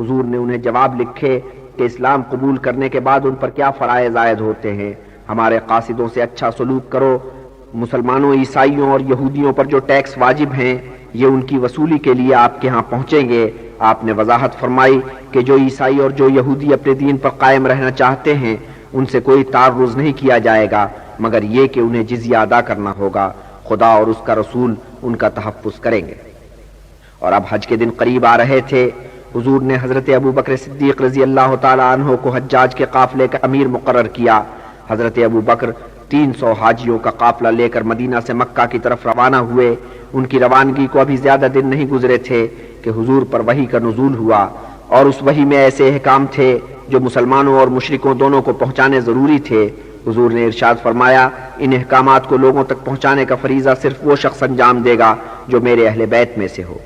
حضور نے انہیں جواب لکھے کہ اسلام قبول کرنے کے بعد ان پر کیا فرائض عائد ہوتے ہیں۔ ہمارے قاصدوں سے اچھا سلوک کرو۔ مسلمانوں، عیسائیوں اور یہودیوں پر جو ٹیکس واجب ہیں یہ ان کی وصولی کے لیے آپ کے ہاں پہنچیں گے۔ آپ نے وضاحت فرمائی کہ جو عیسائی اور جو یہودی اپنے دین پر قائم رہنا چاہتے ہیں ان سے کوئی تعرض نہیں کیا جائے گا مگر یہ کہ انہیں جزیہ ادا کرنا ہوگا۔ خدا اور اس کا رسول ان کا تحفظ کریں گے۔ اور اب حج کے دن قریب آ رہے تھے۔ حضور نے حضرت ابوبکر صدیق رضی اللہ تعالی عنہ کو حجاج کے قافلے کا امیر مقرر کیا۔ حضرت ابوبکر 300 حاجیوں کا قافلہ لے کر مدینہ سے مکہ کی طرف روانہ ہوئے۔ ان کی روانگی کو ابھی زیادہ دن نہیں گزرے تھے کہ حضور پر وحی کا نزول ہوا، اور اس وحی میں ایسے احکام تھے جو مسلمانوں اور مشرکوں دونوں کو پہنچانے ضروری تھے۔ حضور نے ارشاد فرمایا، ان احکامات کو لوگوں تک پہنچانے کا فریضہ صرف وہ شخص انجام دے گا جو میرے اہل بیت میں سے ہو۔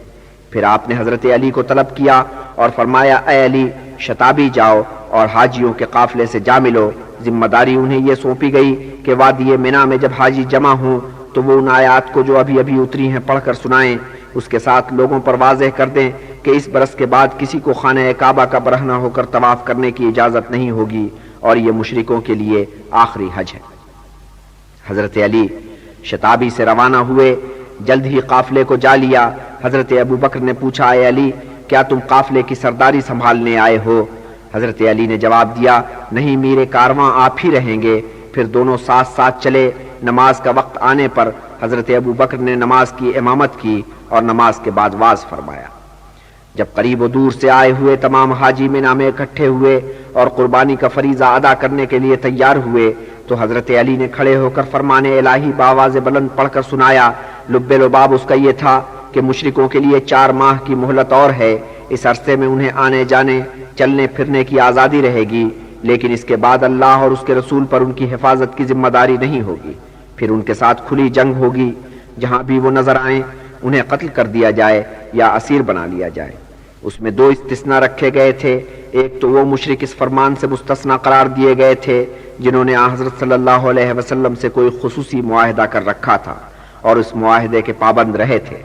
پھر آپ نے حضرت علی کو طلب کیا اور فرمایا، اے علی، شتابی جاؤ اور حاجیوں کے قافلے سے جا ملو۔ ذمہ داری انہیں یہ سونپی گئی کہ وادی منی میں جب حاجی جمع ہوں تو وہ ان آیات کو جو ابھی ابھی اتری ہیں پڑھ کر سنائیں۔ اس کے ساتھ لوگوں پر واضح کر دیں کہ اس برس کے بعد کسی کو خانہ کعبہ کا برہنہ ہو کر طواف کرنے کی اجازت نہیں ہوگی اور یہ مشرکوں کے لیے آخری حج ہے۔ حضرت علی شتابی سے روانہ ہوئے، جلد ہی قافلے کو جا لیا۔ حضرت ابوبکر نے پوچھا، اے علی، کیا تم قافلے کی سرداری سنبھالنے آئے ہو؟ حضرت علی نے جواب دیا، نہیں، میرے کارواں آپ ہی رہیں گے۔ پھر دونوں ساتھ ساتھ چلے۔ نماز کا وقت آنے پر حضرت ابوبکر نے نماز کی امامت کی اور نماز کے بعد واز فرمایا۔ جب قریب و دور سے آئے ہوئے تمام حاجی منی میں اکٹھے ہوئے اور قربانی کا فریضہ ادا کرنے کے لیے تیار ہوئے تو حضرت علی نے کھڑے ہو کر فرمان الہی بآواز بلند پڑھ کر سنایا۔ لب لباب اس کا یہ تھا کہ مشرکوں کے لیے 4 ماہ کی مہلت اور ہے۔ اس عرصے میں انہیں آنے جانے، چلنے پھرنے کی آزادی رہے گی، لیکن اس کے بعد اللہ اور اس کے رسول پر ان کی حفاظت کی ذمہ داری نہیں ہوگی۔ پھر ان کے ساتھ کھلی جنگ ہوگی، جہاں بھی وہ نظر آئیں انہیں قتل کر دیا جائے یا اسیر بنا لیا جائے۔ اس میں 2 استثناء رکھے گئے تھے۔ ایک تو وہ مشرک اس فرمان سے مستثنی قرار دیے گئے تھے جنہوں نے حضرت صلی اللہ علیہ وسلم سے کوئی خصوصی معاہدہ کر رکھا تھا اور اس معاہدے کے پابند رہے تھے۔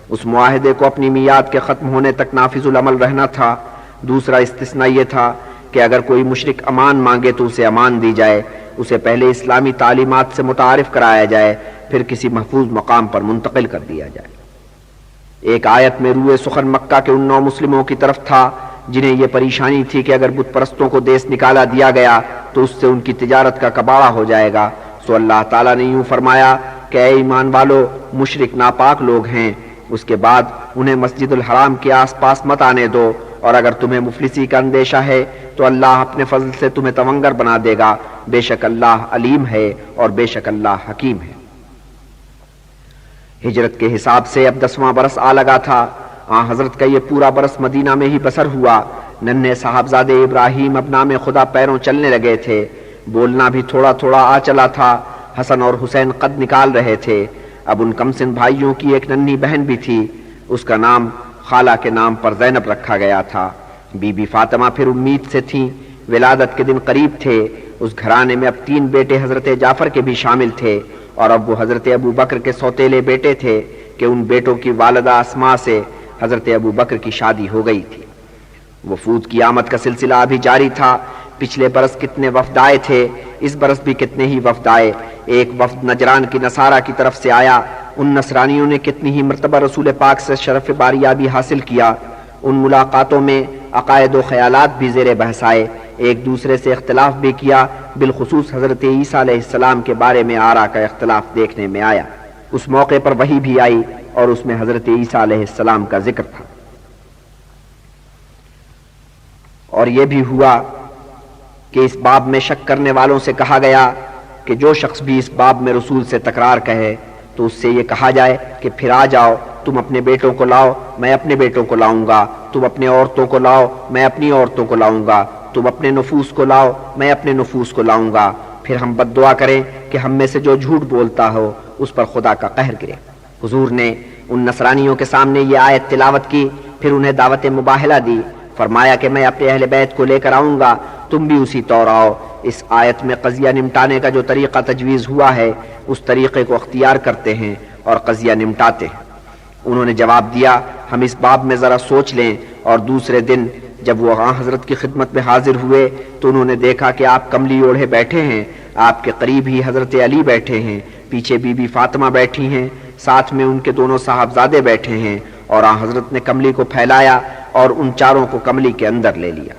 اس معاہدے کو اپنی میعاد کے ختم ہونے تک نافذ العمل رہنا تھا۔ دوسرا استثناء یہ تھا کہ اگر کوئی مشرک امان مانگے تو اسے امان دی جائے، اسے پہلے اسلامی تعلیمات سے متعارف کرایا جائے، پھر کسی محفوظ مقام پر منتقل کر دیا جائے۔ ایک آیت میں روئے سخن مکہ کے ان 9 مسلموں کی طرف تھا جنہیں یہ پریشانی تھی کہ اگر بت پرستوں کو دیس نکالا دیا گیا تو اس سے ان کی تجارت کا کباڑہ ہو جائے گا۔ سو اللہ تعالیٰ نے یوں فرمایا کہ اے ایمان والو، مشرک ناپاک لوگ ہیں، اس کے بعد انہیں مسجد الحرام کے آس پاس مت آنے دو، اور اگر تمہیں مفلسی کا اندیشہ ہے تو اللہ اپنے فضل سے تمہیں تونگر بنا دے گا۔ بے شک اللہ علیم ہے اور بے شک اللہ حکیم ہے۔ ہجرت کے حساب سے اب 10واں برس آ لگا تھا۔ حضرت کا یہ پورا برس مدینہ میں ہی بسر ہوا۔ ننھے صاحبزادے ابراہیم اب نام خدا پیروں چلنے لگے تھے، بولنا بھی تھوڑا تھوڑا آ چلا تھا۔ حسن اور حسین قد نکال رہے تھے۔ اب ان کمسن بھائیوں کی ایک ننھی بہن بھی تھی، اس کا نام خالہ کے نام پر زینب رکھا گیا تھا۔ بی بی فاطمہ پھر امید سے تھیں، ولادت کے دن قریب تھے۔ اس گھرانے میں اب 3 بیٹے حضرت جعفر کے بھی شامل تھے، اور اب وہ حضرت ابوبکر کے سوتیلے بیٹے تھے کہ ان بیٹوں کی والدہ اسماء سے حضرت ابوبکر کی شادی ہو گئی تھی۔ وفود کی آمد کا سلسلہ ابھی جاری تھا۔ پچھلے برس کتنے وفد آئے تھے، اس برس بھی کتنے ہی وفد آئے۔ ایک وفد نجران کی نصارہ کی طرف سے آیا۔ ان نصرانیوں نے کتنی ہی مرتبہ رسول پاک سے شرف باریابی حاصل کیا۔ ان ملاقاتوں میں عقائد و خیالات بھی زیر بحث آئے، ایک دوسرے سے اختلاف بھی کیا، بالخصوص حضرت عیسیٰ علیہ السلام کے بارے میں آراء کا اختلاف دیکھنے میں آیا۔ اس موقع پر وحی بھی آئی اور اس میں حضرت عیسیٰ علیہ السلام کا ذکر تھا۔ اور یہ بھی ہوا کہ اس باب میں شک کرنے والوں سے کہا گیا کہ جو شخص بھی اس باب میں رسول سے تکرار کہے تو اس سے یہ کہا جائے کہ پھر آ جاؤ، تم اپنے بیٹوں کو لاؤ، میں اپنے بیٹوں کو لاؤں گا، تم اپنے عورتوں کو لاؤ، میں اپنی عورتوں کو لاؤں گا، تم اپنے نفوس کو لاؤ، میں اپنے نفوس کو لاؤں گا، پھر ہم بد دعا کریں کہ ہم میں سے جو جھوٹ بولتا ہو اس پر خدا کا قہر گرے۔ حضور نے ان نصرانیوں کے سامنے یہ آیت تلاوت کی، پھر انہیں دعوت مباہلہ دی، فرمایا کہ میں اپنے اہل بیت کو لے کر آؤں گا، تم بھی اسی طور آؤ۔ اس آیت میں قضیہ نمٹانے کا جو طریقہ تجویز ہوا ہے اس طریقے کو اختیار کرتے ہیں اور قضیہ نمٹاتے ہیں۔ انہوں نے جواب دیا، ہم اس باب میں ذرا سوچ لیں، اور دوسرے دن جب وہ آن حضرت کی خدمت میں حاضر ہوئے تو انہوں نے دیکھا کہ آپ کملی اوڑھے بیٹھے ہیں، آپ کے قریب ہی حضرت علی بیٹھے ہیں، پیچھے بی بی فاطمہ بیٹھی ہیں، ساتھ میں ان کے دونوں صاحبزادے بیٹھے ہیں، اور آن حضرت نے کملی کو پھیلایا اور ان چاروں کو کملی کے اندر لے لیا۔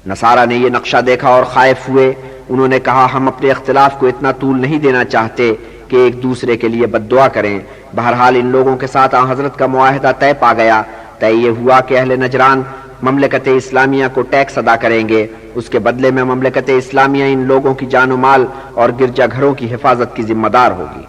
نصارہ نے یہ نقشہ دیکھا اور خائف ہوئے، انہوں نے کہا ہم اپنے اختلاف کو اتنا طول نہیں دینا چاہتے کہ ایک دوسرے کے لیے بد دعا کریں۔ بہرحال ان لوگوں کے ساتھ آن حضرت کا معاہدہ طے پا گیا۔ طے یہ ہوا کہ اہل نجران مملکت اسلامیہ کو ٹیکس ادا کریں گے، اس کے بدلے میں مملکت اسلامیہ ان لوگوں کی جان و مال اور گرجا گھروں کی حفاظت کی ذمہ دار ہوگی۔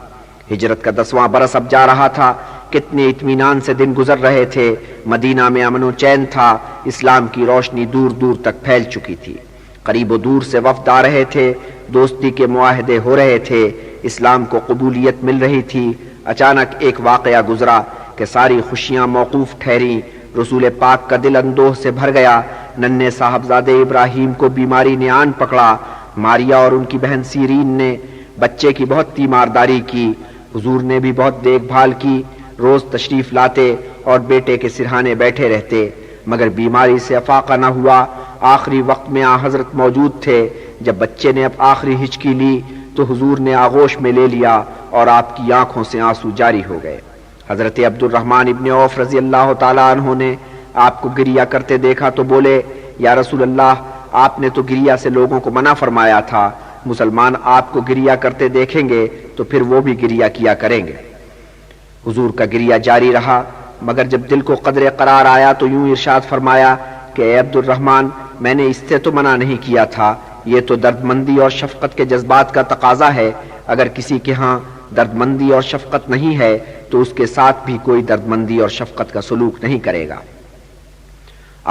ہجرت کا 10واں برس اب جا رہا تھا، کتنے اطمینان سے دن گزر رہے تھے، مدینہ میں امن و چین تھا، اسلام کی روشنی دور دور تک پھیل چکی تھی، قریب و دور سے وفد آ رہے تھے، دوستی کے معاہدے ہو رہے تھے، اسلام کو قبولیت مل رہی تھی۔ اچانک ایک واقعہ گزرا کہ ساری خوشیاں موقوف ٹھہریں، رسول پاک کا دل اندوہ سے بھر گیا۔ ننھے صاحبزادے ابراہیم کو بیماری نے آن پکڑا، ماریا اور ان کی بہن سیرین نے بچے کی بہت تیمارداری کی، حضور نے بھی بہت دیکھ بھال کی، روز تشریف لاتے اور بیٹے کے سرہانے بیٹھے رہتے، مگر بیماری سے افاقہ نہ ہوا۔ آخری وقت میں آن حضرت موجود تھے، جب بچے نے اب آخری ہچکی لی تو حضور نے آغوش میں لے لیا اور آپ کی آنکھوں سے آنسو جاری ہو گئے۔ حضرت عبد الرحمن ابن عوف رضی اللہ تعالیٰ عنہ نے آپ کو گریہ کرتے دیکھا تو بولے یا رسول اللہ، آپ نے تو گریہ سے لوگوں کو منع فرمایا تھا، مسلمان آپ کو گریہ کرتے دیکھیں گے تو پھر وہ بھی گریہ کیا کریں گے۔ حضور کا گریہ جاری رہا، مگر جب دل کو قدر قرار آیا تو یوں ارشاد فرمایا کہ اے عبد الرحمن، میں نے اس سے تو منع نہیں کیا تھا، یہ تو دردمندی اور شفقت کے جذبات کا تقاضا ہے، اگر کسی کے ہاں دردمندی اور شفقت نہیں ہے تو اس کے ساتھ بھی کوئی دردمندی اور شفقت کا سلوک نہیں کرے گا۔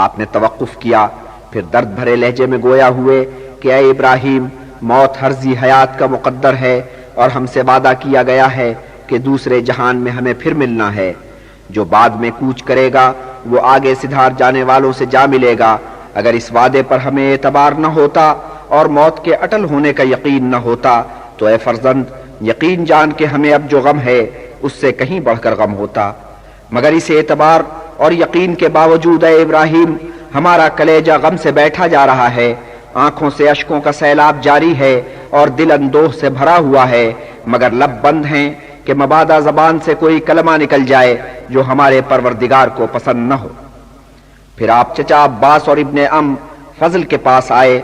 آپ نے توقف کیا، پھر درد بھرے لہجے میں گویا ہوئے کہ اے ابراہیم، موت ہر ذی حیات کا مقدر ہے اور ہم سے وعدہ کیا گیا ہے کہ دوسرے جہان میں ہمیں پھر ملنا ہے، جو بعد میں کوچ کرے گا وہ آگے سدھار جانے والوں سے جا ملے گا۔ اگر اس وعدے پر ہمیں اعتبار نہ ہوتا اور موت کے اٹل ہونے کا یقین نہ ہوتا تو اے فرزند، یقین جان کہ ہمیں اب جو غم ہے اس سے کہیں بڑھ کر غم ہوتا، مگر اس اعتبار اور یقین کے باوجود اے ابراہیم، ہمارا کلیجہ غم سے بیٹھا جا رہا ہے، آنکھوں سے اشکوں کا سیلاب جاری ہے اور دل اندوہ سے بھرا ہوا ہے، مگر لب بند ہیں کہ مبادا زبان سے کوئی کلمہ نکل جائے جو ہمارے پروردگار کو پسند نہ ہو۔ پھر آپ چچا عباس اور ابن ام فضل کے پاس آئے،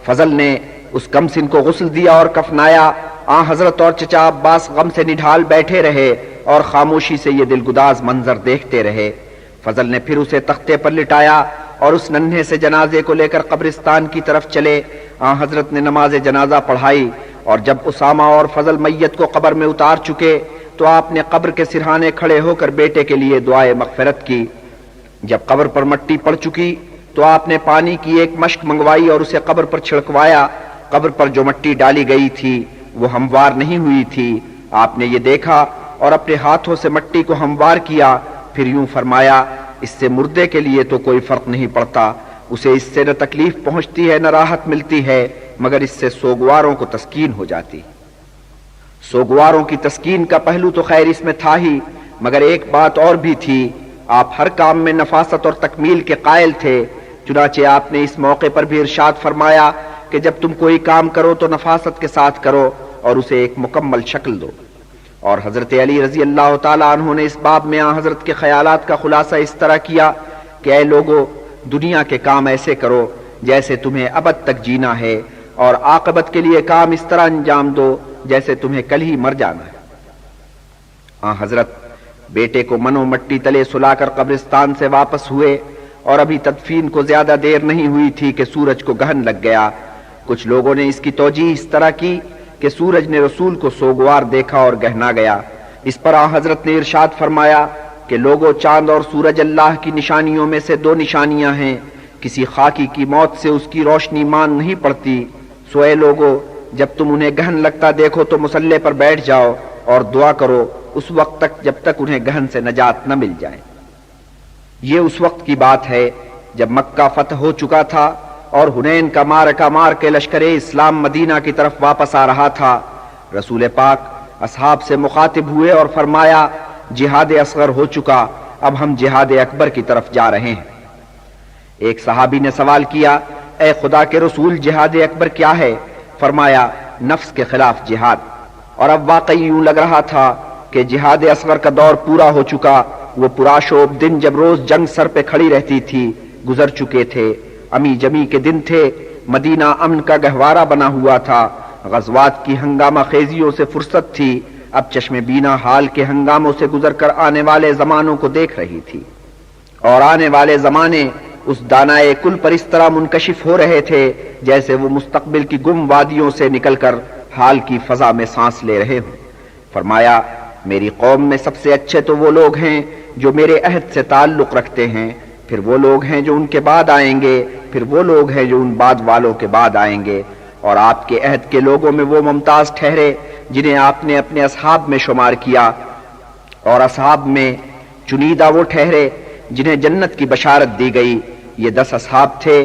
فضل نے اس کمسن کو غسل دیا اور کفنایا۔ آن حضرت اور چچا عباس غم سے نڈھال بیٹھے رہے اور خاموشی سے یہ دلگداز منظر دیکھتے رہے۔ فضل نے پھر اسے تختے پر لٹایا اور اس ننھے سے جنازے کو لے کر قبرستان کی طرف چلے۔ آن حضرت نے نماز جنازہ پڑھائی اور جب اسامہ اور فضل میت کو قبر میں اتار چکے تو آپ نے قبر کے سرہانے کھڑے ہو کر بیٹے کے لیے دعائے مغفرت کی۔ جب قبر پر مٹی پڑ چکی تو آپ نے پانی کی ایک مشک منگوائی اور اسے قبر پر چھڑکوایا۔ قبر پر جو مٹی ڈالی گئی تھی وہ ہموار نہیں ہوئی تھی۔ آپ نے یہ دیکھا اور اپنے ہاتھوں سے مٹی کو ہموار کیا، پھر یوں فرمایا اس سے مردے کے لیے تو کوئی فرق نہیں پڑتا، اسے اس سے نہ تکلیف پہنچتی ہے نہ راحت ملتی ہے، مگر اس سے سوگواروں کو تسکین ہو جاتی۔ سوگواروں کی تسکین کا پہلو تو خیر اس میں تھا ہی، مگر ایک بات اور بھی تھی، آپ ہر کام میں نفاست اور تکمیل کے قائل تھے، چنانچہ آپ نے اس موقع پر بھی ارشاد فرمایا کہ جب تم کوئی کام کرو تو نفاست کے ساتھ کرو اور اسے ایک مکمل شکل دو۔ اور حضرت علی رضی اللہ تعالیٰ عنہ نے اس باب میں حضرت کے خیالات کا خلاصہ اس طرح کیا کہ اے لوگو، دنیا کے کام ایسے کرو جیسے تمہیں ابد تک جینا ہے، اور عاقبت کے لیے کام اس طرح انجام دو جیسے تمہیں کل ہی مر جانا ہے۔ حضرت بیٹے کو منو مٹی تلے سلا کر قبرستان سے واپس ہوئے اور ابھی تدفین کو زیادہ دیر نہیں ہوئی تھی کہ سورج کو گہن لگ گیا۔ کچھ لوگوں نے اس کی توجیہ اس طرح کی کہ سورج نے رسول کو سوگوار دیکھا اور گہنا گیا۔ اس پر حضرت نے ارشاد فرمایا کہ لوگوں، چاند اور سورج اللہ کی نشانیوں میں سے دو نشانیاں ہیں، کسی خاکی کی موت سے اس کی روشنی مان نہیں پڑتی، سو اے لوگوں، جب تم انہیں گہن لگتا دیکھو تو مصلے پر بیٹھ جاؤ اور دعا کرو اس وقت تک جب تک انہیں گہن سے نجات نہ مل جائے۔ یہ اس وقت کی بات ہے جب مکہ فتح ہو چکا تھا اور حنین کا معرکہ مار کے لشکر اسلام مدینہ کی طرف واپس آ رہا تھا۔ رسول پاک اصحاب سے مخاطب ہوئے اور فرمایا جہاد اصغر ہو چکا، اب ہم جہاد اکبر کی طرف جا رہے ہیں۔ ایک صحابی نے سوال کیا، اے خدا کے رسول، جہاد اکبر کیا ہے؟ فرمایا، نفس کے خلاف جہاد۔ اور اب واقعی یوں لگ رہا تھا کہ جہاد اصغر کا دور پورا ہو چکا۔ وہ پراشوب دن جب روز جنگ سر پہ کھڑی رہتی تھی گزر چکے تھے۔ امی جمی کے دن تھے، مدینہ امن کا گہوارہ بنا ہوا تھا، غزوات کی ہنگامہ خیزیوں سے فرصت تھی۔ اب چشم بینا حال کے ہنگاموں سے گزر کر آنے والے زمانوں کو دیکھ رہی تھی، اور آنے والے زمانے اس دانائے کل پر اس طرح منکشف ہو رہے تھے جیسے وہ مستقبل کی گم وادیوں سے نکل کر حال کی فضا میں سانس لے رہے ہوں۔ فرمایا، میری قوم میں سب سے اچھے تو وہ لوگ ہیں جو میرے عہد سے تعلق رکھتے ہیں، پھر وہ لوگ ہیں جو ان کے بعد آئیں گے، پھر وہ لوگ ہیں جو ان بعد والوں کے بعد آئیں گے، اور آپ کے عہد کے لوگوں میں وہ ممتاز ٹھہرے جنہیں آپ نے اپنے اصحاب میں شمار کیا، اور اصحاب میں چنیدہ وہ ٹھہرے جنہیں جنت کی بشارت دی گئی۔ یہ 10 اصحاب تھے،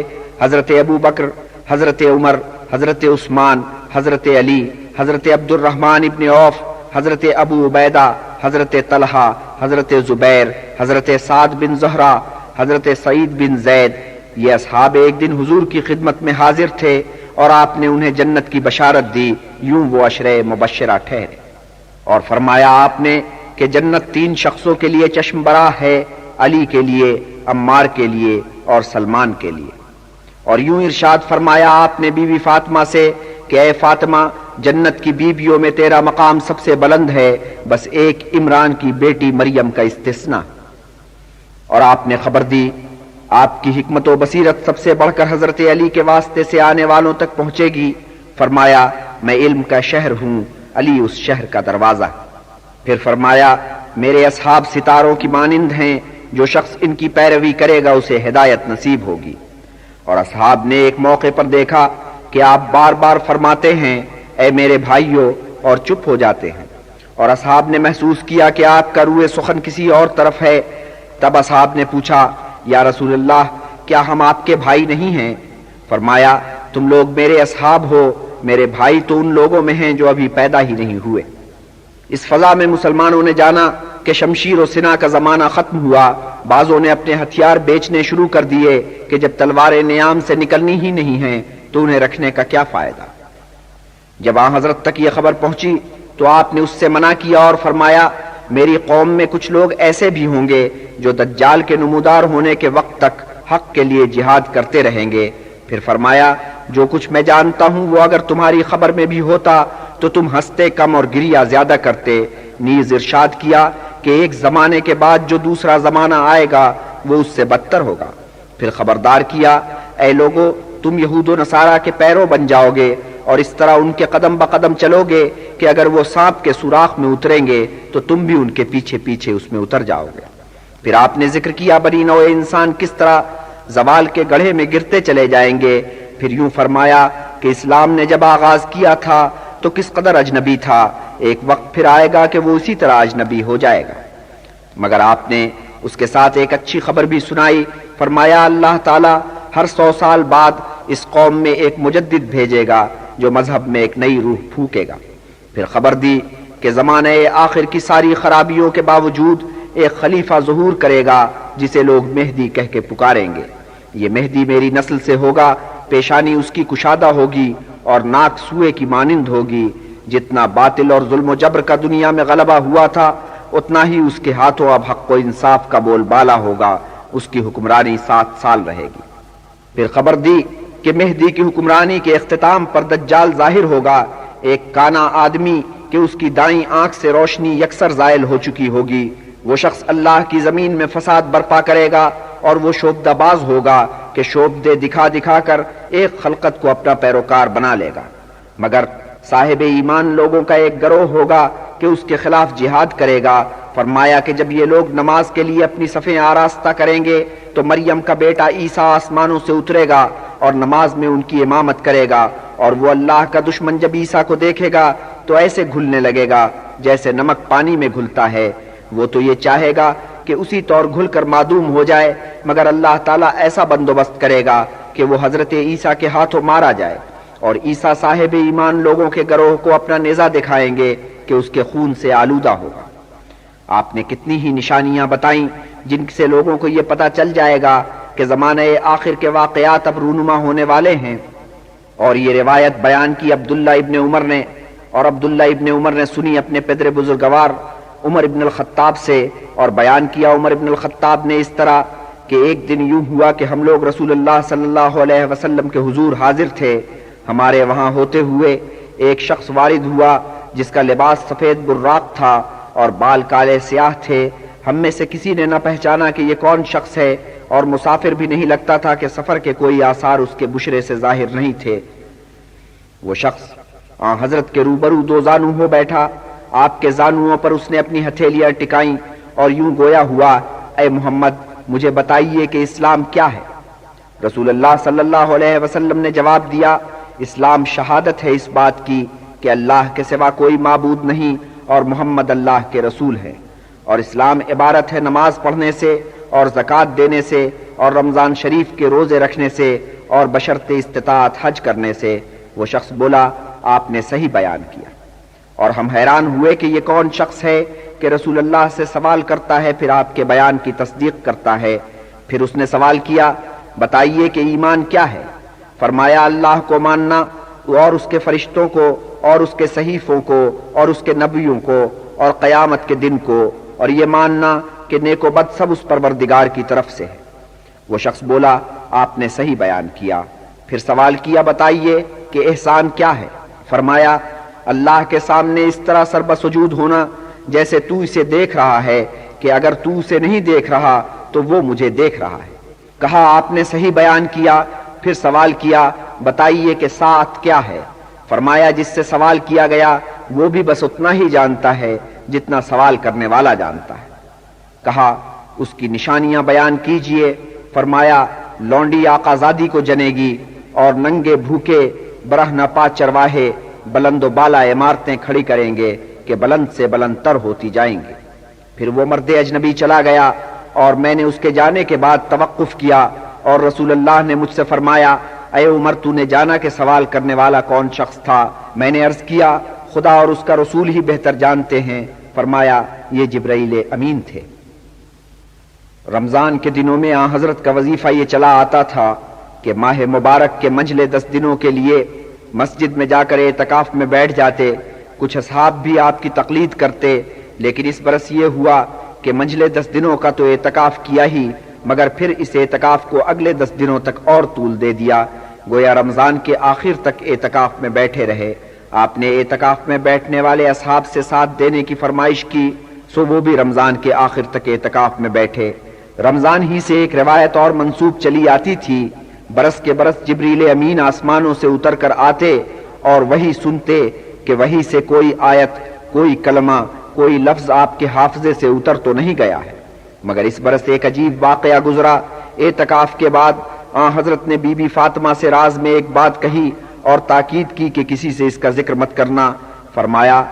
حضرت ابو بکر، حضرت عمر، حضرت عثمان، حضرت علی، حضرت عبد الرحمن ابن عوف، حضرت ابو عبیدہ، حضرت طلحہ، حضرت زبیر، حضرت سعد بن زہرہ، حضرت سعید بن زید۔ یہ اصحاب ایک دن حضور کی خدمت میں حاضر تھے اور آپ نے انہیں جنت کی بشارت دی، یوں وہ عشرہ مبشرہ ٹھہرے۔ اور فرمایا آپ نے کہ جنت 3 شخصوں کے لیے چشم براہ ہے، علی کے لیے، عمار کے لیے اور سلمان کے لیے۔ اور یوں ارشاد فرمایا آپ نے بیوی فاطمہ سے کہ اے فاطمہ، جنت کی بیویوں میں تیرا مقام سب سے بلند ہے، بس ایک عمران کی بیٹی مریم کا استثناء۔ اور آپ نے خبر دی، آپ کی حکمت و بصیرت سب سے بڑھ کر حضرت علی کے واسطے سے آنے والوں تک پہنچے گی۔ فرمایا، میں علم کا شہر ہوں، علی اس شہر کا دروازہ۔ پھر فرمایا، میرے اصحاب ستاروں کی مانند ہیں، جو شخص ان کی پیروی کرے گا اسے ہدایت نصیب ہوگی۔ اور اصحاب نے ایک موقع پر دیکھا کہ آپ بار بار فرماتے ہیں، اے میرے بھائیو، اور چپ ہو جاتے ہیں، اور اصحاب نے محسوس کیا کہ آپ کا روئے سخن کسی اور طرف ہے۔ تب اصحاب نے پوچھا، یا رسول اللہ، کیا ہم آپ کے بھائی نہیں ہیں؟ فرمایا، تم لوگ میرے اصحاب ہو، میرے بھائی تو ان لوگوں میں ہیں جو ابھی پیدا ہی نہیں ہوئے۔ اس فضا میں مسلمانوں نے جانا کہ شمشیر و سنا کا زمانہ ختم ہوا۔ بعضوں نے اپنے ہتھیار بیچنے شروع کر دیے کہ جب تلواریں نیام سے نکلنی ہی نہیں ہیں تو انہیں رکھنے کا کیا فائدہ۔ جب آن حضرت تک یہ خبر پہنچی تو آپ نے اس سے منع کیا اور فرمایا، میری قوم میں کچھ لوگ ایسے بھی ہوں گے جو دجال کے نمودار ہونے کے وقت تک حق کے لیے جہاد کرتے رہیں گے۔ پھر فرمایا، جو کچھ میں جانتا ہوں وہ اگر تمہاری خبر میں بھی ہوتا تو تم ہنستے کم اور گریہ زیادہ کرتے۔ نیز ارشاد کیا کہ ایک زمانے کے بعد جو دوسرا زمانہ آئے گا وہ اس سے بدتر ہوگا۔ پھر خبردار کیا، اے لوگو، تم یہود و نصارہ کے پیرو بن جاؤ گے اور اس طرح ان کے قدم بقدم چلو گے کہ اگر وہ سانپ کے سوراخ میں اتریں گے تو تم بھی ان کے پیچھے پیچھے اس میں اتر جاؤ گے۔ پھر آپ نے ذکر کیا بنی نوع انسان کس طرح زوال کے گڑھے میں گرتے چلے جائیں گے۔ پھر یوں فرمایا کہ اسلام نے جب آغاز کیا تھا تو کس قدر اجنبی تھا، ایک وقت پھر آئے گا کہ وہ اسی طرح اجنبی ہو جائے گا۔ مگر آپ نے اس کے ساتھ ایک اچھی خبر بھی سنائی۔ فرمایا، اللہ تعالی ہر 100 سال بعد اس قوم میں ایک مجدد بھیجے گا جو مذہب میں ایک نئی روح پھونکے گا۔ پھر خبر دی کہ زمانے آخر کی ساری خرابیوں کے باوجود ایک خلیفہ ظہور کرے گا جسے لوگ مہدی کہہ کے پکاریں گے۔ یہ مہدی میری نسل سے ہوگا، پیشانی اس کی کشادہ ہوگی اور ناک سوئے کی مانند ہوگی۔ جتنا باطل اور ظلم و جبر کا دنیا میں غلبہ ہوا تھا اتنا ہی اس کے ہاتھوں اب حق و انصاف کا بول بالا ہوگا، اس کی حکمرانی 7 سال رہے گی۔ پھر خبر دی کہ مہدی کی حکمرانی کے اختتام پر دجال ظاہر ہوگا، ایک کانا آدمی کہ اس کی دائیں آنکھ سے روشنی یکسر زائل ہو چکی ہوگی۔ وہ شخص اللہ کی زمین میں فساد برپا کرے گا اور وہ شوبدہ باز ہوگا کہ شوبدے دکھا دکھا کر ایک خلقت کو اپنا پیروکار بنا لے گا۔ مگر صاحب ایمان لوگوں کا ایک گروہ ہوگا کہ اس کے خلاف جہاد کرے گا۔ فرمایا کہ جب یہ لوگ نماز کے لیے اپنی صفیں آراستہ کریں گے تو مریم کا بیٹا عیسیٰ آسمانوں سے اترے گا اور نماز میں ان کی امامت کرے گا، اور وہ اللہ کا دشمن جب عیسیٰ کو دیکھے گا تو ایسے گھلنے لگے گا جیسے نمک پانی میں گھلتا ہے۔ وہ تو یہ چاہے گا کہ اسی طور گھل کر معدوم ہو جائے، مگر اللہ تعالیٰ ایسا بندوبست کرے گا کہ وہ حضرت عیسیٰ کے ہاتھوں مارا جائے، اور عیسیٰ صاحب ایمان لوگوں کے گروہ کو اپنا نیزہ دکھائیں گے کہ اس کے خون سے آلودہ ہوگا۔ آپ نے کتنی ہی نشانیاں بتائیں جن سے لوگوں کو یہ پتہ چل جائے گا کہ زمانہ آخر کے واقعات اب رونما ہونے والے ہیں۔ اور یہ روایت بیان کی عبداللہ ابن عمر نے، اور عبداللہ ابن عمر نے سنی اپنے پدر بزرگوار عمر ابن الخطاب سے، اور بیان کیا عمر ابن الخطاب نے اس طرح کہ ایک دن یوں ہوا کہ ہم لوگ رسول اللہ صلی اللہ علیہ وسلم کے حضور حاضر تھے۔ ہمارے وہاں ہوتے ہوئے ایک شخص وارد ہوا جس کا لباس سفید براق تھا اور بال کالے سیاہ تھے۔ ہم میں سے کسی نے نہ پہچانا کہ یہ کون شخص ہے، اور مسافر بھی نہیں لگتا تھا کہ سفر کے کوئی آثار اس کے بشرے سے ظاہر نہیں تھے۔ وہ شخص حضرت کے روبرو دو زانو ہو بیٹھا، آپ کے زانوؤں پر اس نے اپنی ہتھیلیاں ٹکائیں اور یوں گویا ہوا، اے محمد مجھے بتائیے کہ اسلام کیا ہے؟ رسول اللہ صلی اللہ علیہ وسلم نے جواب دیا، اسلام شہادت ہے اس بات کی کہ اللہ کے سوا کوئی معبود نہیں اور محمد اللہ کے رسول ہے، اور اسلام عبارت ہے نماز پڑھنے سے اور زکوٰۃ دینے سے اور رمضان شریف کے روزے رکھنے سے اور بشرط استطاعت حج کرنے سے۔ وہ شخص بولا، آپ نے صحیح بیان کیا۔ اور ہم حیران ہوئے کہ یہ کون شخص ہے کہ رسول اللہ سے سوال کرتا ہے پھر آپ کے بیان کی تصدیق کرتا ہے۔ پھر اس نے سوال کیا، بتائیے کہ ایمان کیا ہے؟ فرمایا، اللہ کو ماننا اور اس کے فرشتوں کو اور اس کے صحیفوں کو اور اس کے نبیوں کو اور قیامت کے دن کو، اور یہ ماننا کہ نیک و بد سب اس پروردگار کی طرف سے ہے۔ وہ شخص بولا، آپ نے صحیح بیان کیا۔ پھر سوال کیا، بتائیے کہ احسان کیا ہے؟ فرمایا، اللہ کے سامنے اس طرح سر بسجود ہونا جیسے تو اسے دیکھ رہا ہے کہ اگر تو اسے نہیں دیکھ رہا تو وہ مجھے دیکھ رہا ہے۔ کہا، آپ نے صحیح بیان کیا۔ پھر سوال کیا، بتائیے کہ ساعت کیا ہے؟ فرمایا، جس سے سوال کیا گیا وہ بھی بس اتنا ہی جانتا ہے جتنا سوال کرنے والا جانتا ہے۔ کہا، اس کی نشانیاں بیان کیجئے۔ فرمایا، لونڈی آقازادی کو جنے گی اور ننگے بھوکے برہ نہ پا چرواہے بلند و بالا عمارتیں کھڑی کریں گے کہ بلند سے بلند تر ہوتی جائیں گے۔ پھر وہ مرد اجنبی چلا گیا اور میں نے اس کے جانے کے بعد توقف کیا، اور رسول اللہ نے مجھ سے فرمایا، اے عمر تو نے جانا کہ سوال کرنے والا کون شخص تھا؟ میں نے عرض کیا، خدا اور اس کا رسول ہی بہتر جانتے ہیں۔ فرمایا، یہ جبرائیل امین تھے۔ رمضان کے دنوں میں حضرت کا وظیفہ یہ چلا آتا تھا کہ ماہ مبارک کے منجلے 10 دنوں کے لیے مسجد میں جا کر اعتکاف میں بیٹھ جاتے۔ کچھ اصحاب بھی آپ کی تقلید کرتے، لیکن اس برس یہ ہوا کہ منجلے 10 دنوں کا تو اعتکاف کیا ہی، مگر پھر اس اعتکاف کو اگلے 10 دنوں تک اور طول دے دیا، گویا رمضان کے آخر تک اعتکاف میں بیٹھے رہے۔ آپ نے اعتکاف میں بیٹھنے والے اصحاب سے ساتھ دینے کی فرمائش کی، سو وہ بھی رمضان کے آخر تک اعتکاف میں بیٹھے۔ رمضان ہی سے ایک روایت اور منسوب چلی آتی تھی، برس کے برس جبریل امین آسمانوں سے اتر کر آتے اور وہی سنتے کہ وہی سے کوئی آیت، کوئی کلمہ، کوئی لفظ آپ کے حافظے سے اتر تو نہیں گیا ہے۔ مگر اس برس ایک عجیب واقعہ گزرا۔ اعتکاف کے بعد حضرت نے بی بی فاطمہ سے راز میں ایک بات کہی اور تاکید کی کہ کسی سے اس کا ذکر مت کرنا۔ فرمایا،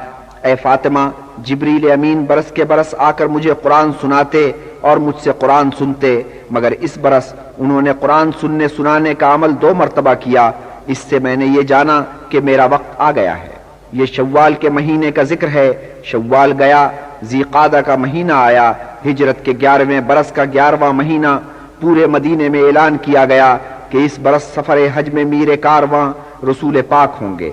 اے فاطمہ، جبریل امین برس کے برس آ کر مجھے قرآن سناتے اور مجھ سے قرآن سنتے، مگر اس برس انہوں نے قرآن سننے سنانے کا عمل 2 مرتبہ کیا۔ اس سے میں نے یہ جانا کہ میرا وقت آ گیا ہے۔ یہ شوال کے مہینے کا ذکر ہے۔ شوال گیا، ذی قعدہ کا مہینہ آیا، ہجرت کے 11ویں برس کا 11واں مہینہ۔ پورے مدینے میں اعلان کیا گیا کہ اس برس سفر حج میں میر کارواں رسول پاک ہوں گے۔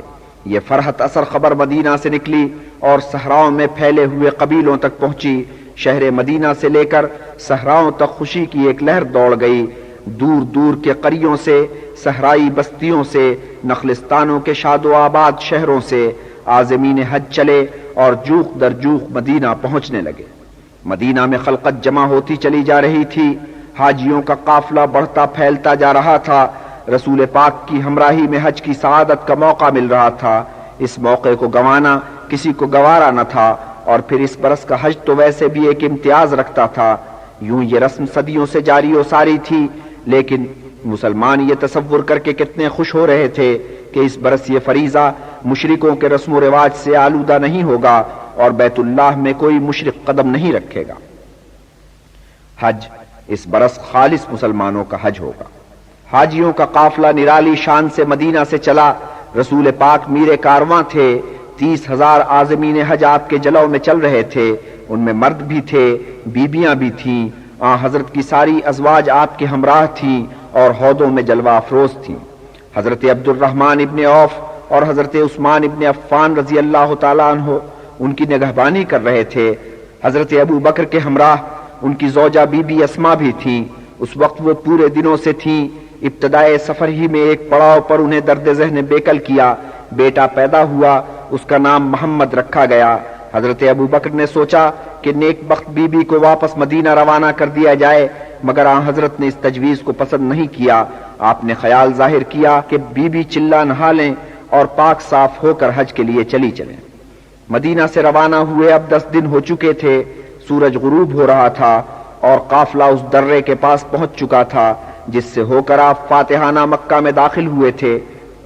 یہ فرحت اثر خبر مدینہ سے نکلی اور صحراؤں میں پھیلے ہوئے قبیلوں تک پہنچی۔ شہر مدینہ سے لے کر صحراؤں تک خوشی کی ایک لہر دوڑ گئی۔ دور دور کے قریوں سے، صحرائی بستیوں سے، نخلستانوں کے شاد و آباد شہروں سے عازمین حج چلے اور جوق در جوق مدینہ پہنچنے لگے۔ مدینہ میں خلقت جمع ہوتی چلی جا رہی تھی، حاجیوں کا قافلہ بڑھتا پھیلتا جا رہا تھا۔ رسول پاک کی ہمراہی میں حج کی سعادت کا موقع مل رہا تھا۔ اس موقع کو گنوانا کسی کو گوارا نہ تھا، اور پھر اس برس کا حج تو ویسے بھی ایک امتیاز رکھتا تھا۔ یوں یہ رسم صدیوں سے جاری و ساری تھی، لیکن مسلمان یہ تصور کر کے کتنے خوش ہو رہے تھے کہ اس برس یہ فریضہ مشرکوں کے رسم و رواج سے آلودہ نہیں ہوگا اور بیت اللہ میں کوئی مشرک قدم نہیں رکھے گا۔ حج اس برس خالص مسلمانوں کا حج ہوگا۔ حاجیوں کا قافلہ نرالی شان سے مدینہ سے چلا۔ رسول پاک میر کارواں تھے۔ 30,000 عازمین حج آپ کے جلو میں چل رہے تھے۔ ان میں مرد بھی تھے، بیبیاں بھی تھیں، حضرت کی ساری ازواج آپ کے ہمراہ تھیں اور حوضوں میں جلوہ افروز تھیں۔ حضرت عبد الرحمن ابن عوف اور حضرت عثمان ابن عفان رضی اللہ تعالیٰ عنہ ان کی نگہبانی کر رہے تھے۔ حضرت ابو بکر کے ہمراہ ان کی زوجہ بی بی اسما بھی تھیں۔ اس وقت وہ پورے دنوں سے تھیں۔ ابتدائے سفر ہی میں ایک پڑاؤ پر انہیں درد ذہن بیکل کیا، بیٹا پیدا ہوا، اس کا نام محمد رکھا گیا۔ حضرت ابو بکر نے سوچا کہ نیک بخت بی بی کو واپس مدینہ روانہ کر دیا جائے، مگر آن حضرت نے اس تجویز کو پسند نہیں کیا۔ آپ نے خیال ظاہر کیا کہ بی بی چلہ نہا لیں اور پاک صاف ہو کر حج کے لیے چلی چلیں۔ مدینہ سے روانہ ہوئے اب 10 دن ہو چکے تھے، سورج غروب ہو رہا تھا اور قافلہ اس درے کے پاس پہنچ چکا تھا جس سے ہو کر آپ فاتحانہ مکہ میں داخل ہوئے تھے۔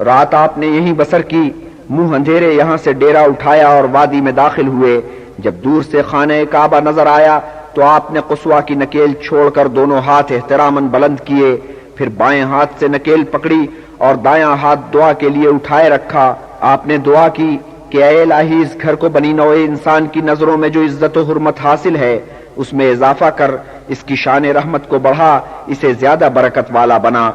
رات آپ نے یہیں بسر کی، منہ اندھیرے یہاں سے ڈیرا اٹھایا اور وادی میں داخل ہوئے۔ جب دور سے خانہ کعبہ نظر آیا تو آپ نے قصوہ کی نکیل چھوڑ کر دونوں ہاتھ احتراماً بلند کیے، پھر بائیں ہاتھ سے نکیل پکڑی اور دایاں ہاتھ دعا کے لیے اٹھائے رکھا۔ آپ نے دعا کی کہ اے الہی، اس گھر کو بنی نوع انسان کی نظروں میں جو عزت و حرمت حاصل ہے اس میں اضافہ کر، اس کی شان رحمت کو بڑھا، اسے زیادہ برکت والا بنا۔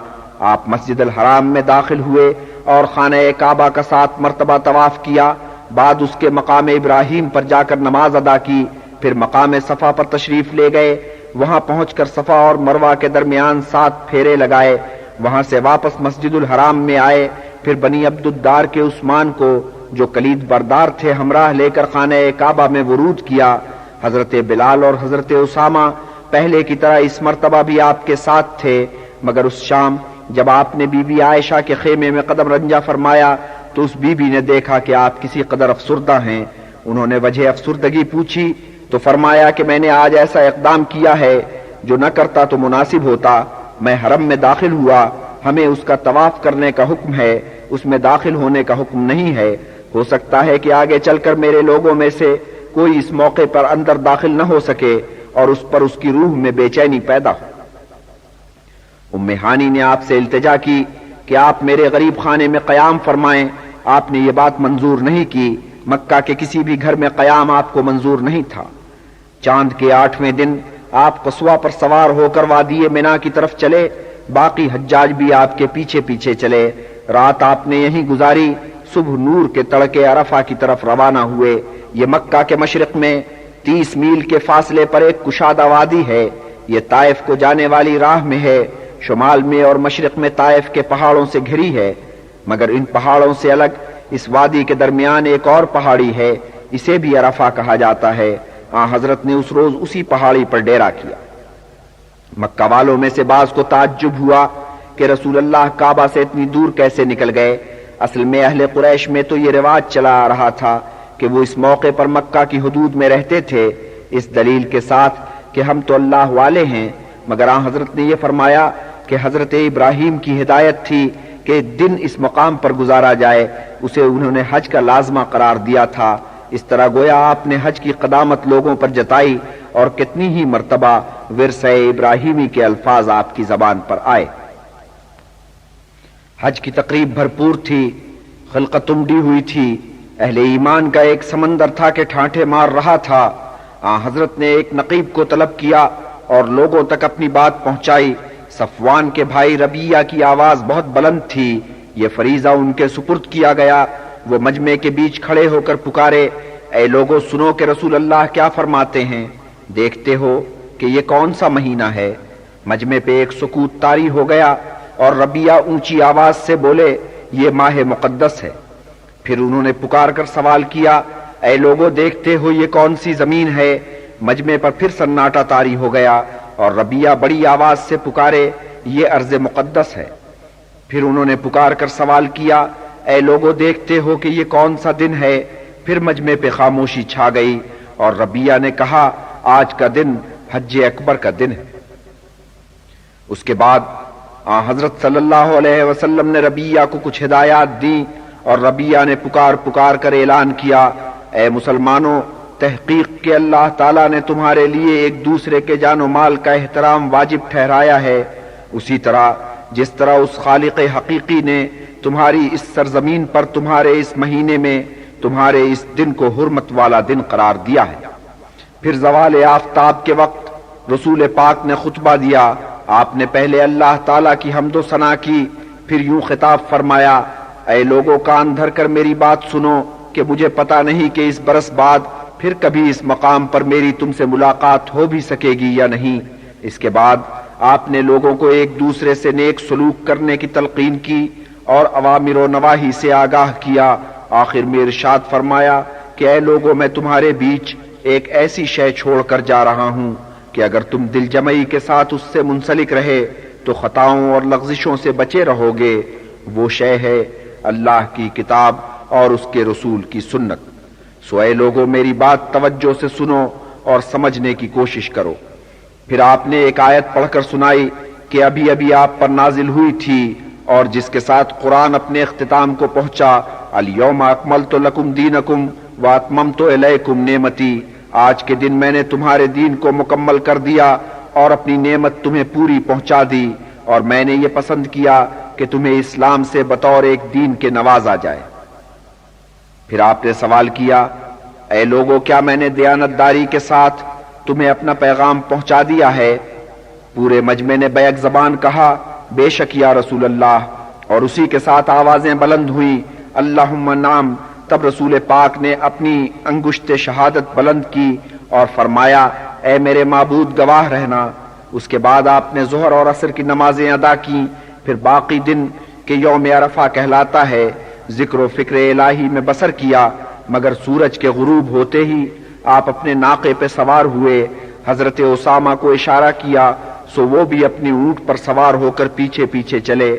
آپ مسجد الحرام میں داخل ہوئے اور خانہ کعبہ کا 7 مرتبہ طواف کیا، بعد اس کے مقام ابراہیم پر جا کر نماز ادا کی، پھر مقام صفا پر تشریف لے گئے۔ وہاں پہنچ کر صفا اور مروہ کے درمیان 7 پھیرے لگائے، وہاں سے واپس مسجد الحرام میں آئے، پھر بنی عبد الدار کے عثمان کو جو کلید بردار تھے ہمراہ لے کر خانہ کعبہ میں ورود کیا۔ حضرت بلال اور حضرت اسامہ پہلے کی طرح اس مرتبہ بھی آپ کے ساتھ تھے، مگر اس شام جب آپ نے بی بی عائشہ کے خیمے میں قدم رنجہ فرمایا تو اس بی بی نے دیکھا کہ آپ کسی قدر افسردہ ہیں۔ انہوں نے وجہ افسردگی پوچھی تو فرمایا کہ میں نے آج ایسا اقدام کیا ہے جو نہ کرتا تو مناسب ہوتا۔ میں حرم میں داخل ہوا، ہمیں اس کا طواف کرنے کا حکم ہے، اس میں داخل ہونے کا حکم نہیں ہے۔ ہو سکتا ہے کہ آگے چل کر میرے لوگوں میں سے کوئی اس موقع پر اندر داخل نہ ہو سکے اور اس پر اس کی روح میں بے چینی پیدا ہو۔ ام ہانی نے آپ سے التجا کی کہ آپ میرے غریب خانے میں قیام فرمائیں۔ آپ نے یہ بات منظور نہیں کی، مکہ کے کسی بھی گھر میں قیام آپ کو منظور نہیں تھا۔ چاند کے 8ویں دن آپ قصوہ پر سوار ہو کر وادی منا کی طرف چلے، باقی حجاج بھی آپ کے پیچھے پیچھے چلے۔ رات آپ نے یہیں گزاری، صبح نور کے تڑکے عرفہ کی طرف روانہ ہوئے۔ یہ مکہ کے مشرق میں 30 میل کے فاصلے پر ایک کشادہ وادی ہے، یہ طائف کو جانے والی راہ میں ہے، شمال میں اور مشرق میں طائف کے پہاڑوں سے گھری ہے، مگر ان پہاڑوں سے الگ اس وادی کے درمیان ایک اور پہاڑی ہے، اسے بھی عرفہ کہا جاتا ہے۔ حضرت نے اس روز اسی پہاڑی پر ڈیرا کیا۔ مکہ والوں میں سے بعض کو تعجب ہوا کہ رسول اللہ کعبہ سے اتنی دور کیسے نکل گئے۔ اصل میں اہل قریش میں تو یہ رواج چلا آ رہا تھا کہ وہ اس موقع پر مکہ کی حدود میں رہتے تھے، اس دلیل کے ساتھ کہ ہم تو اللہ والے ہیں، مگر حضرت نے یہ فرمایا کہ حضرت ابراہیم کی ہدایت تھی کہ دن اس مقام پر گزارا جائے، اسے انہوں نے حج کا لازمہ قرار دیا تھا۔ اس طرح گویا آپ نے حج کی قدامت لوگوں پر جتائی اور کتنی ہی مرتبہ ورثہ ابراہیمی کے الفاظ آپ کی زبان پر آئے۔ حج کی تقریب بھرپور تھی، خلقت امڈی ہوئی تھی، اہل ایمان کا ایک سمندر تھا کہ ٹھانٹے مار رہا تھا۔ حضرت نے ایک نقیب کو طلب کیا اور لوگوں تک اپنی بات پہنچائی۔ صفوان کے بھائی ربیہ کی آواز بہت بلند تھی، یہ فریضہ ان کے سپرد کیا گیا۔ وہ مجمع کے بیچ کھڑے ہو کر پکارے، اے لوگوں سنو کہ رسول اللہ کیا فرماتے ہیں، دیکھتے ہو کہ یہ کون سا مہینہ ہے۔ مجمع پہ ایک سکوت طاری ہو گیا اور ربیہ اونچی آواز سے بولے، یہ ماہ مقدس ہے۔ پھر انہوں نے پکار کر سوال کیا، اے لوگوں دیکھتے ہو یہ کون سی زمین ہے۔ مجمع پر پھر سناٹا طاری ہو گیا اور ربیہ بڑی آواز سے پکارے، یہ ارض مقدس ہے۔ پھر انہوں نے پکار کر سوال کیا، اے لوگوں دیکھتے ہو کہ یہ کون سا دن ہے۔ پھر مجمع پہ خاموشی چھا گئی اور ربیہ نے کہا، آج کا دن حج اکبر کا دن ہے۔ اس کے بعد حضرت صلی اللہ علیہ وسلم نے ربیہ کو کچھ ہدایات دیں اور ربیہ نے پکار کر اعلان کیا، اے مسلمانوں، تحقیق کہ اللہ تعالیٰ نے تمہارے لیے ایک دوسرے کے جان و مال کا احترام واجب ٹھہرایا ہے، اسی طرح جس طرح اس خالق حقیقی نے تمہاری اس سرزمین پر تمہارے اس مہینے میں تمہارے اس دن کو حرمت والا دن قرار دیا ہے۔ پھر زوال آفتاب کے وقت رسول پاک نے خطبہ دیا، آپ نے پہلے اللہ تعالیٰ کی حمد و ثنا کی، پھر یوں خطاب فرمایا، اے لوگوں کان دھر کر میری بات سنو کہ مجھے پتا نہیں کہ اس برس بعد پھر کبھی اس مقام پر میری تم سے ملاقات ہو بھی سکے گی یا نہیں۔ اس کے بعد آپ نے لوگوں کو ایک دوسرے سے نیک سلوک کرنے کی تلقین کی اور اوامر و نواہی سے آگاہ کیا۔ آخر میں ارشاد فرمایا کہ اے لوگوں، میں تمہارے بیچ ایک ایسی شے چھوڑ کر جا رہا ہوں کہ اگر تم دل جمعی کے ساتھ اس سے منسلک رہے تو خطاؤں اور لغزشوں سے بچے رہو گے۔ وہ شے ہے اللہ کی کتاب اور اس کے رسول کی سنت۔ سو اے لوگوں، میری بات توجہ سے سنو اور سمجھنے کی کوشش کرو۔ پھر آپ نے ایک آیت پڑھ کر سنائی کہ ابھی ابھی آپ پر نازل ہوئی تھی اور جس کے ساتھ قرآن اپنے اختتام کو پہنچا، الیوم اکملت لکم دینکم واتممت علیکم نعمتی، آج کے دن میں نے تمہارے دین کو مکمل کر دیا اور اپنی نعمت تمہیں پوری پہنچا دی، اور میں نے یہ پسند کیا کہ تمہیں اسلام سے بطور ایک دین کے نوازا جائے۔ پھر آپ نے سوال کیا، اے لوگوں، کیا میں نے دیانت داری کے ساتھ تمہیں اپنا پیغام پہنچا دیا ہے؟ پورے مجمع نے بیک زبان کہا، بے شک یا رسول اللہ، اور اسی کے ساتھ آوازیں بلند ہوئیں، اللہم نعم۔ تب رسول پاک نے اپنی انگشت شہادت بلند کی اور فرمایا، اے میرے معبود گواہ رہنا۔ اس کے بعد آپ نے ظہر اور عصر کی نمازیں ادا کی، پھر باقی دن کہ یوم عرفہ کہلاتا ہے ذکر و فکر الہی میں بسر کیا، مگر سورج کے غروب ہوتے ہی آپ اپنے ناقے پہ سوار ہوئے، حضرت اسامہ کو اشارہ کیا سو وہ بھی اپنی اونٹ پر سوار ہو کر پیچھے پیچھے چلے۔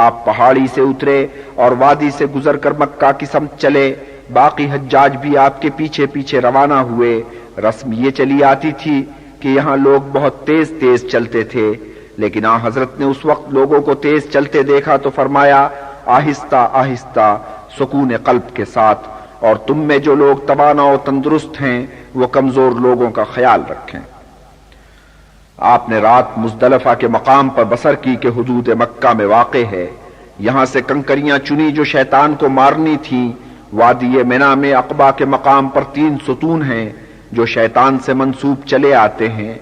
آپ پہاڑی سے اترے اور وادی سے گزر کر مکہ کی سمت چلے، باقی حجاج بھی آپ کے پیچھے پیچھے روانہ ہوئے۔ رسم یہ چلی آتی تھی کہ یہاں لوگ بہت تیز تیز چلتے تھے، لیکن حضرت نے اس وقت لوگوں کو تیز چلتے دیکھا تو فرمایا، آہستہ آہستہ سکون قلب کے ساتھ، اور تم میں جو لوگ توانا و تندرست ہیں وہ کمزور لوگوں کا خیال رکھیں۔ آپ نے رات مزدلفہ کے مقام پر بسر کی کہ حدود مکہ میں واقع ہے۔ یہاں سے کنکریاں چنی جو شیطان کو مارنی تھیں۔ وادی منی میں عقبہ کے مقام پر 3 ستون ہیں جو شیطان سے منسوب چلے آتے ہیں۔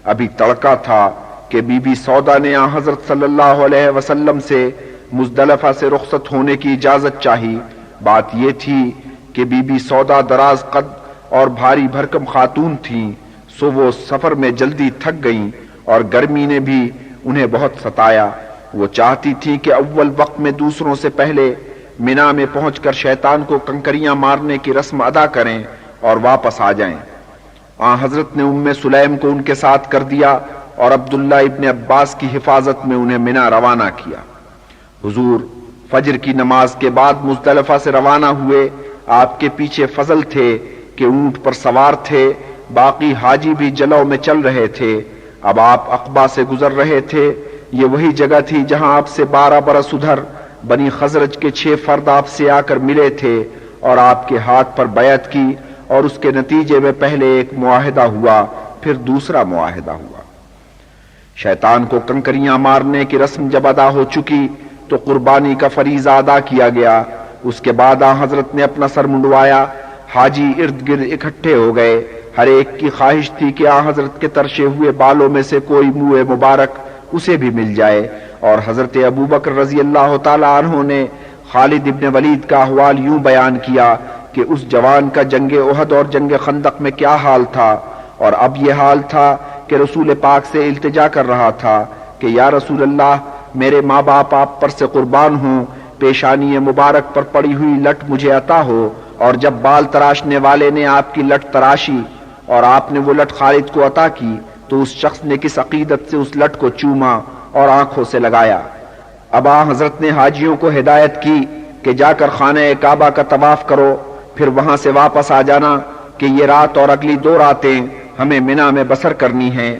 ابھی تڑکا تھا کہ بی بی سودا نے حضرت صلی اللہ علیہ وسلم سے مزدلفہ سے رخصت ہونے کی اجازت چاہی۔ بات یہ تھی کہ بی بی سودا دراز قد اور بھاری بھرکم خاتون تھیں، سو وہ سفر میں جلدی تھک گئیں اور گرمی نے بھی انہیں بہت ستایا۔ وہ چاہتی تھی کہ اول وقت میں دوسروں سے پہلے منی میں پہنچ کر شیطان کو کنکریاں مارنے کی رسم ادا کریں اور واپس آ جائیں۔ حضرت نے ام سلیم کو ان کے ساتھ کر دیا اور عبداللہ ابن عباس کی حفاظت میں انہیں منی روانہ کیا۔ حضور فجر کی نماز کے بعد مزدلفہ سے روانہ ہوئے۔ آپ کے پیچھے فضل تھے کہ اونٹ پر سوار تھے، باقی حاجی بھی جلو میں چل رہے تھے۔ اب آپ عقبہ سے گزر رہے تھے۔ یہ وہی جگہ تھی جہاں آپ سے 12 برس ادھر بنی خزرج کے 6 فرد آپ سے آ کر ملے تھے اور آپ کے ہاتھ پر بیعت کی، اور اس کے نتیجے میں پہلے ایک معاہدہ ہوا، پھر دوسرا معاہدہ ہوا۔ شیطان کو کنکریاں مارنے کی رسم جب ادا ہو چکی تو قربانی کا فریضہ ادا کیا گیا۔ اس کے بعد حضرت نے اپنا سر منڈوایا۔ حاجی ارد گرد اکٹھے ہو گئے۔ ہر ایک کی خواہش تھی کہ حضرت کے ترشے ہوئے بالوں میں سے کوئی منہ مبارک اسے بھی مل جائے، اور حضرت ابوبکر رضی اللہ تعالی عنہ نے خالد ابن ولید کا احوال یوں بیان کیا کہ اس جوان کا جنگ احد اور جنگ خندق میں کیا حال تھا، اور اب یہ حال تھا کہ رسول پاک سے التجا کر رہا تھا کہ یا رسول اللہ، میرے ماں باپ آپ پر سے قربان ہوں، پیشانی مبارک پر پڑی ہوئی لٹ مجھے عطا ہو۔ اور جب بال تراشنے والے نے آپ کی لٹ تراشی اور آپ نے وہ لٹ خالد کو عطا کی تو اس شخص نے کس عقیدت سے اس لٹ کو چوما اور آنکھوں سے لگایا۔ اب حضرت نے حاجیوں کو ہدایت کی کہ جا کر خانہ کعبہ کا طواف کرو، پھر وہاں سے واپس آ جانا کہ یہ رات اور اگلی 2 راتیں ہمیں منی میں بسر کرنی ہیں۔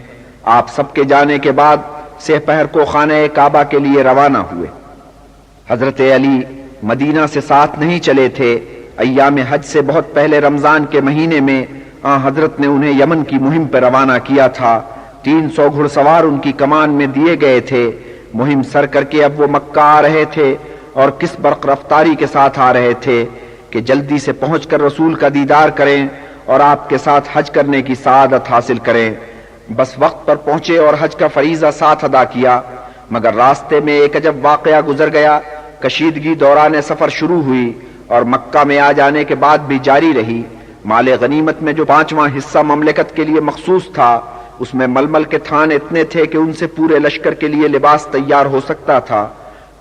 آپ سب کے جانے کے بعد سہ پہر کو خانہ کعبہ کے لیے روانہ ہوئے۔ حضرت علی مدینہ سے ساتھ نہیں چلے تھے۔ ایام حج سے بہت پہلے رمضان کے مہینے میں حضرت نے انہیں یمن کی مہم پر روانہ کیا تھا۔ 300 گھڑ سوار ان کی کمان میں دیے گئے تھے۔ مہم سر کر کے اب وہ مکہ آ رہے تھے، اور کس برق رفتاری کے ساتھ آ رہے تھے کہ جلدی سے پہنچ کر رسول کا دیدار کریں اور آپ کے ساتھ حج کرنے کی سعادت حاصل کریں۔ بس وقت پر پہنچے اور حج کا فریضہ ساتھ ادا کیا، مگر راستے میں ایک عجب واقعہ گزر گیا۔ کشیدگی دوران سفر شروع ہوئی اور مکہ میں آ جانے کے بعد بھی جاری رہی۔ مال غنیمت میں جو 5واں حصہ مملکت کے لیے مخصوص تھا، اس میں ململ کے تھان اتنے تھے کہ ان سے پورے لشکر کے لیے لباس تیار ہو سکتا تھا،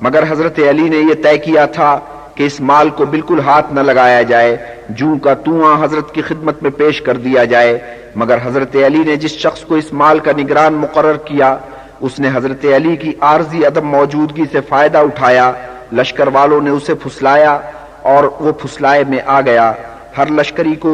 مگر حضرت علی نے یہ طے کیا تھا کہ اس مال کو بالکل ہاتھ نہ لگایا جائے، جوں کا تواں حضرت کی خدمت میں پیش کر دیا جائے۔ مگر حضرت علی نے جس شخص کو اس مال کا نگران مقرر کیا، اس نے حضرت علی کی عارضی عدم موجودگی سے فائدہ اٹھایا۔ لشکر والوں نے اسے پھسلایا اور وہ پھسلائے میں آ گیا۔ ہر لشکری کو